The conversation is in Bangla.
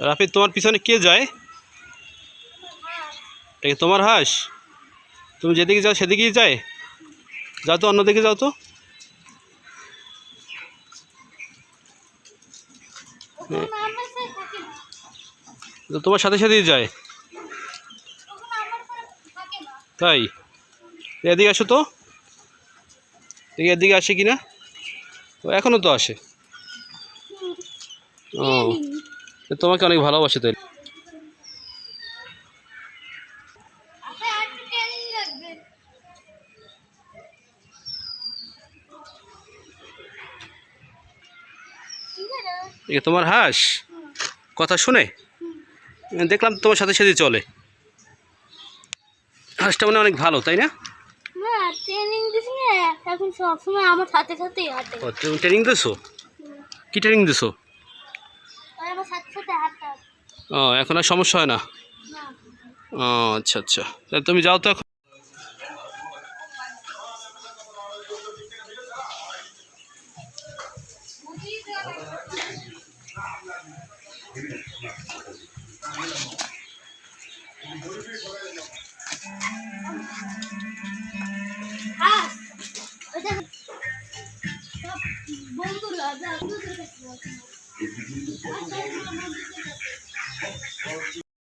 রাফি, তোমার পিছনে কে যায়? এটা তোমার হাঁস? তুমি যেদিকে যাও সেদিকেই যায়? যাও তো, অন্যদিকে যাও তো। তো তোমার সাথে সাথেই যায়, তাই? এদিকে আসো তো, দেখি এদিকে আসে কিনা। ও এখনও তো আসে। ও, তোমাকে অনেক ভালোবাসে তাই। এটা তোমার হাঁস কথা শুনে দেখলাম তোমার সাথে সাথে চলে। হাঁসটা মানে অনেক ভালো, তাই না? ট্রেনিং দিছি না, এখন সবসময় আমার সাথে সাথেই হাঁটে। তুমি ট্রেনিং দিছো? কি ট্রেনিং দিছো? আমার সাথে সাথে হাঁটে। ও, এখন আর সমস্যা হয় না? ও আচ্ছা আচ্ছা, তাহলে তুমি যাও তো এখন। বন্ধুরা